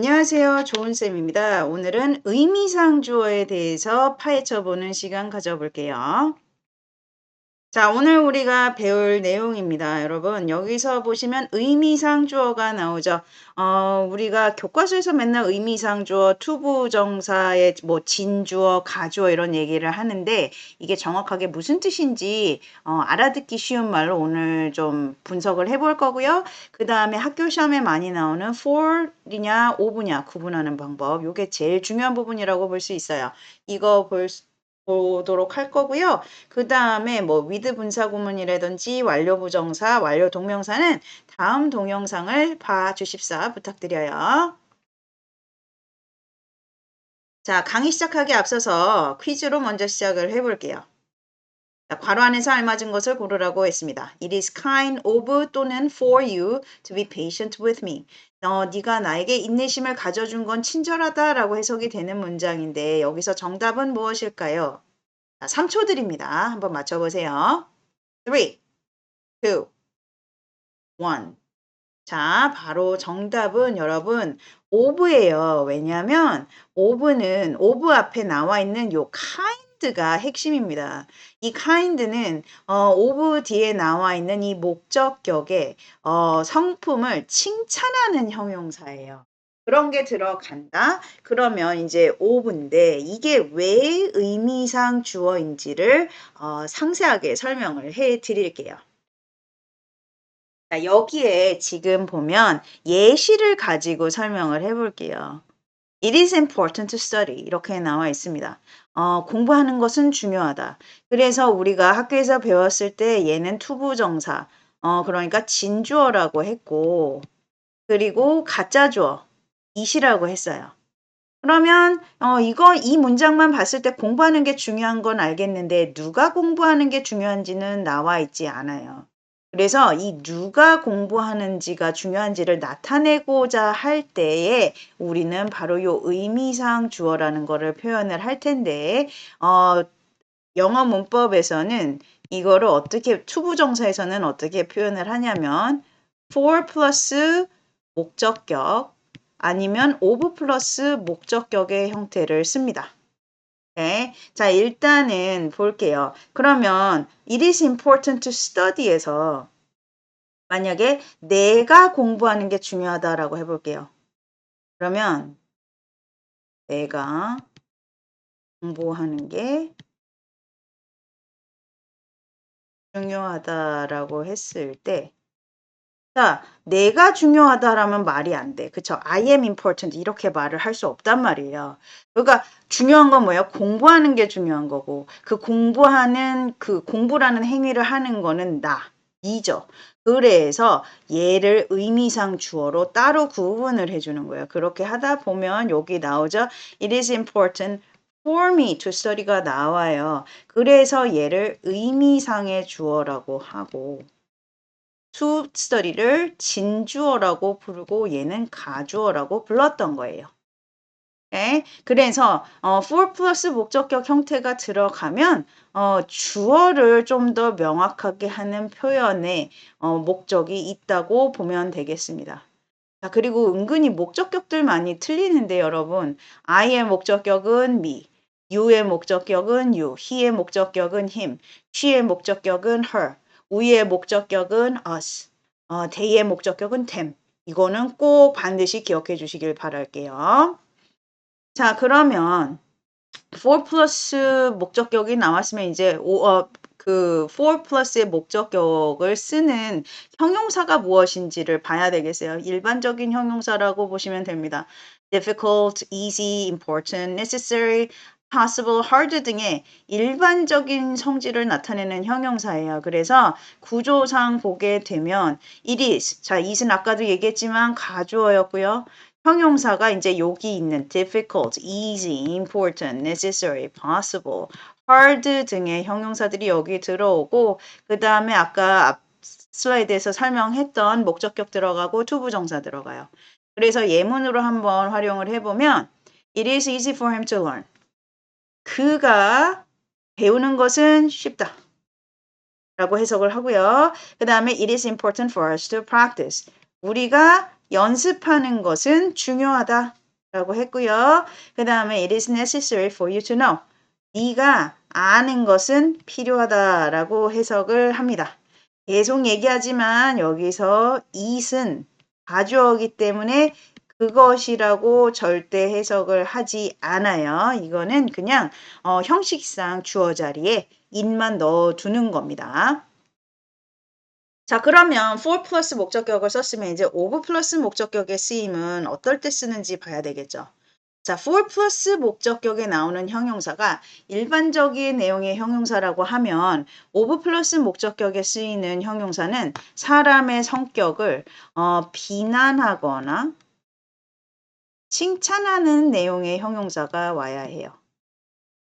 안녕하세요. 좋은쌤입니다. 오늘은 의미상 주어에 대해서 파헤쳐 보는 시간 가져볼게요. 자, 오늘 우리가 배울 내용입니다. 여러분, 여기서 보시면 의미상 주어가 나오죠. 우리가 교과서에서 맨날 의미상 주어, 투부정사의 뭐 진주어, 가주어 이런 얘기를 하는데 이게 정확하게 무슨 뜻인지 알아듣기 쉬운 말로 오늘 좀 분석을 해볼 거고요. 그 다음에 학교 시험에 많이 나오는 for이냐, of냐 구분하는 방법. 이게 제일 중요한 부분이라고 볼 수 있어요. 이거 보도록 할 거고요. 그 다음에 뭐 with 분사구문이라든지 완료부정사, 완료동명사는 다음 동영상을 봐주십사 부탁드려요. 자, 강의 시작하기 앞서서 퀴즈로 먼저 시작을 해볼게요. 자, 괄호 안에서 알맞은 것을 고르라고 했습니다. It is kind of 또는 for you to be patient with me. 네가 나에게 인내심을 가져준 건 친절하다라고 해석이 되는 문장인데 여기서 정답은 무엇일까요? 자, 3초 드립니다. 한번 맞춰보세요. 3, 2, 1. 자, 바로 정답은 여러분 of예요. 왜냐하면 of 앞에 나와 있는 요 kind가 핵심입니다. 이 kind는 of 뒤에 나와 있는 이 목적격의 성품을 칭찬하는 형용사예요. 그런 게 들어간다? 그러면 이제 of인데 이게 왜 의미상 주어인지를 상세하게 설명을 해 드릴게요. 자, 여기에 지금 보면 예시를 가지고 설명을 해볼게요. It is important to study. 이렇게 나와 있습니다. 공부하는 것은 중요하다. 그래서 우리가 학교에서 배웠을 때 얘는 투부정사, 그러니까 진주어라고 했고, 그리고 가짜주어, it이라고 했어요. 그러면 이 문장만 봤을 때 공부하는 게 중요한 건 알겠는데 누가 공부하는 게 중요한지는 나와 있지 않아요. 그래서 이 누가 공부하는지가 중요한지를 나타내고자 할 때에 우리는 바로 요 의미상 주어라는 거를 표현을 할 텐데 영어 문법에서는 이거를 어떻게 투부정사에서는 어떻게 표현을 하냐면 for 플러스 목적격 아니면 of 플러스 목적격의 형태를 씁니다. 네. 자, 일단은 볼게요. 그러면 it is important to study에서 만약에 내가 공부하는 게 중요하다라고 해볼게요. 그러면 내가 공부하는 게 중요하다라고 했을 때 자, 내가 중요하다라면 말이 안 돼. 그쵸? I am important 이렇게 말을 할 수 없단 말이에요. 그러니까 중요한 건 뭐예요? 공부하는 게 중요한 거고 그 공부하는 그 공부라는 행위를 하는 거는 이죠. 그래서 얘를 의미상 주어로 따로 구분을 해주는 거예요. 그렇게 하다 보면 여기 나오죠. It is important for me to study가 나와요. 그래서 얘를 의미상의 주어라고 하고 to study를 진주어라고 부르고 얘는 가주어라고 불렀던 거예요. 네? 그래서 for 플러스 목적격 형태가 들어가면 주어를 좀 더 명확하게 하는 표현에 목적이 있다고 보면 되겠습니다. 자, 그리고 은근히 목적격들 많이 틀리는데 여러분 I의 목적격은 me, you의 목적격은 you, he의 목적격은 him, she의 목적격은 her, we의 목적격은 us, they의 목적격은 them. 이거는 꼭 반드시 기억해 주시길 바랄게요. 자, 그러면 for 플러스 목적격이 나왔으면 이제 그 for 플러스의 목적격을 쓰는 형용사가 무엇인지를 봐야 되겠어요. 일반적인 형용사라고 보시면 됩니다. difficult, easy, important, necessary, possible, hard 등의 일반적인 성질을 나타내는 형용사예요. 그래서 구조상 보게 되면 it is, 자, it은 아까도 얘기했지만 가주어였고요. 형용사가 이제 여기 있는 difficult, easy, important, necessary, possible, hard 등의 형용사들이 여기 들어오고 그 다음에 아까 앞 슬라이드에서 설명했던 목적격 들어가고 투부정사 들어가요. 그래서 예문으로 한번 활용을 해보면 It is easy for him to learn. 그가 배우는 것은 쉽다. 라고 해석을 하고요. 그 다음에 It is important for us to practice. 우리가 연습하는 것은 중요하다라고 했고요. 그 다음에 it is necessary for you to know. 네가 아는 것은 필요하다라고 해석을 합니다. 계속 얘기하지만 여기서 it은 가주어이기 때문에 그것이라고 절대 해석을 하지 않아요. 이거는 그냥 형식상 주어 자리에 it만 넣어두는 겁니다. 자, 그러면 for 플러스 목적격을 썼으면 이제 of 플러스 목적격의 쓰임은 어떨 때 쓰는지 봐야 되겠죠. 자, for 플러스 목적격에 나오는 형용사가 일반적인 내용의 형용사라고 하면 of 플러스 목적격에 쓰이는 형용사는 사람의 성격을 비난하거나 칭찬하는 내용의 형용사가 와야 해요.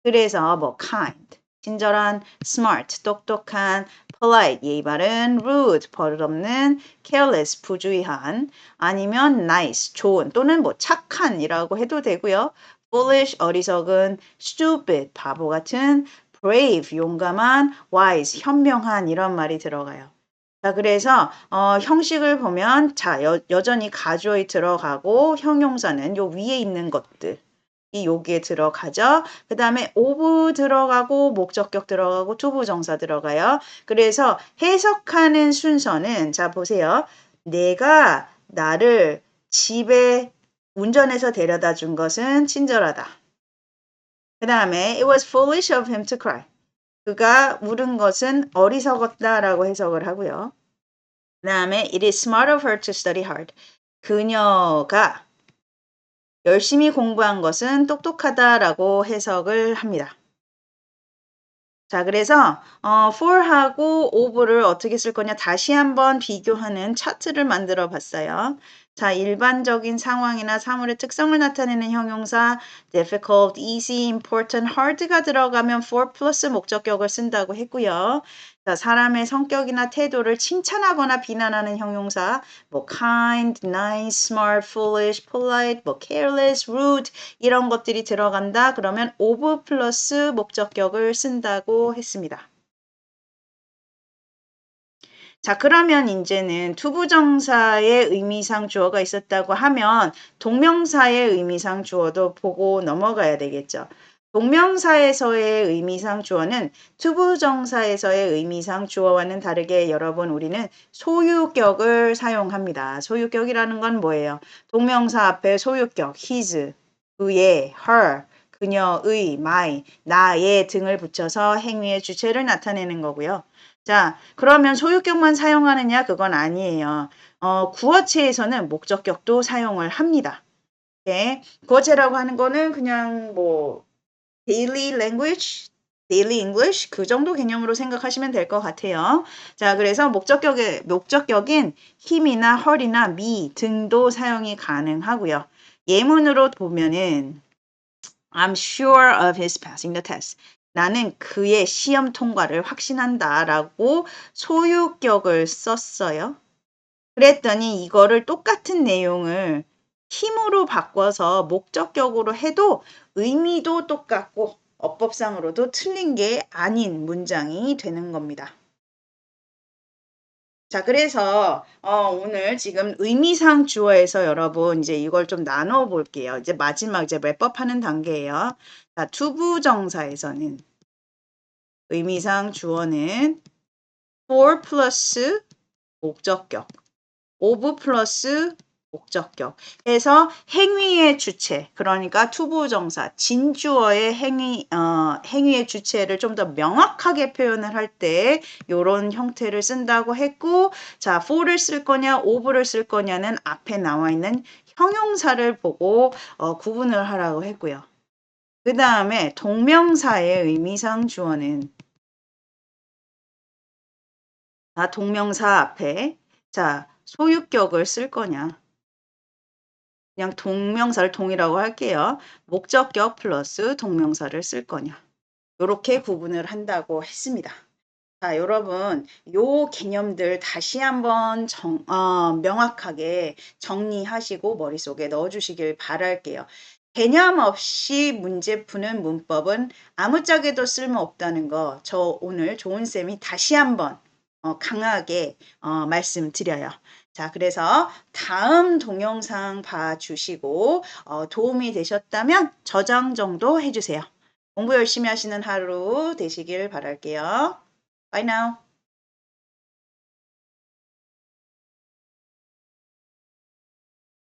그래서 뭐 kind, 친절한, smart, 똑똑한, polite, 예의 바른, rude, 버릇없는, careless, 부주의한, 아니면 nice, 좋은, 또는 뭐 착한이라고 해도 되고요. foolish, 어리석은, stupid, 바보 같은, brave, 용감한, wise, 현명한 이런 말이 들어가요. 자, 그래서 형식을 보면 자, 여전히 가주어에 들어가고 형용사는 요 위에 있는 것들 이 여기에 들어가죠. 그 다음에 of 들어가고 목적격 들어가고 투부정사 들어가요. 그래서 해석하는 순서는 자 보세요. 내가 나를 집에 운전해서 데려다 준 것은 친절하다. 그 다음에 it was foolish of him to cry. 그가 울은 것은 어리석었다라고 해석을 하고요. 그 다음에 it is smart of her to study hard. 그녀가 열심히 공부한 것은 똑똑하다라고 해석을 합니다. 자, 그래서 for하고 of를 어떻게 쓸 거냐 다시 한번 비교하는 차트를 만들어 봤어요. 자, 일반적인 상황이나 사물의 특성을 나타내는 형용사 difficult, easy, important, hard가 들어가면 for 플러스 목적격을 쓴다고 했고요. 자, 사람의 성격이나 태도를 칭찬하거나 비난하는 형용사 뭐 kind, nice, smart, foolish, polite, 뭐 careless, rude 이런 것들이 들어간다. 그러면 of 플러스 목적격을 쓴다고 했습니다. 자, 그러면 이제는 투부정사의 의미상 주어가 있었다고 하면 동명사의 의미상 주어도 보고 넘어가야 되겠죠. 동명사에서의 의미상 주어는 투부정사에서의 의미상 주어와는 다르게 여러분 우리는 소유격을 사용합니다. 소유격이라는 건 뭐예요? 동명사 앞에 소유격 his, 그의, her, 그녀의, my, 나의 등을 붙여서 행위의 주체를 나타내는 거고요. 자, 그러면 소유격만 사용하느냐? 그건 아니에요. 구어체에서는 목적격도 사용을 합니다. 네, 구어체라고 하는 거는 그냥 뭐 daily language, daily English 그 정도 개념으로 생각하시면 될 것 같아요. 자, 그래서 목적격인 힘이나 헐이나 미 등도 사용이 가능하고요. 예문으로 보면은 I'm sure of his passing the test. 나는 그의 시험 통과를 확신한다 라고 소유격을 썼어요. 그랬더니 이거를 똑같은 내용을 힘으로 바꿔서 목적격으로 해도 의미도 똑같고 어법상으로도 틀린 게 아닌 문장이 되는 겁니다. 자, 그래서 오늘 지금 의미상 주어에서 여러분 이제 이걸 좀 나눠 볼게요. 이제 마지막 이제 랩업하는 단계예요. 자, 투부정사에서는 의미상 주어는 for 플러스 목적격, of 플러스 목적격 해서 행위의 주체, 그러니까 투부정사, 진주어의 행위의 주체를 좀 더 명확하게 표현을 할 때 이런 형태를 쓴다고 했고, 자, for를 쓸 거냐, of를 쓸 거냐는 앞에 나와 있는 형용사를 보고 구분을 하라고 했고요. 그 다음에 동명사의 의미상 주어는 동명사 앞에 자, 소유격을 쓸 거냐. 그냥 동명사를 동이라고 할게요. 목적격 플러스 동명사를 쓸 거냐. 이렇게 구분을 한다고 했습니다. 자, 여러분, 요 개념들 다시 한번 명확하게 정리하시고 머릿속에 넣어주시길 바랄게요. 개념 없이 문제 푸는 문법은 아무짝에도 쓸모없다는 거, 저 오늘 좋은 쌤이 다시 한번 강하게 말씀드려요. 자, 그래서 다음 동영상 봐주시고 도움이 되셨다면 저장 정도 해주세요. 공부 열심히 하시는 하루 되시길 바랄게요. Bye now.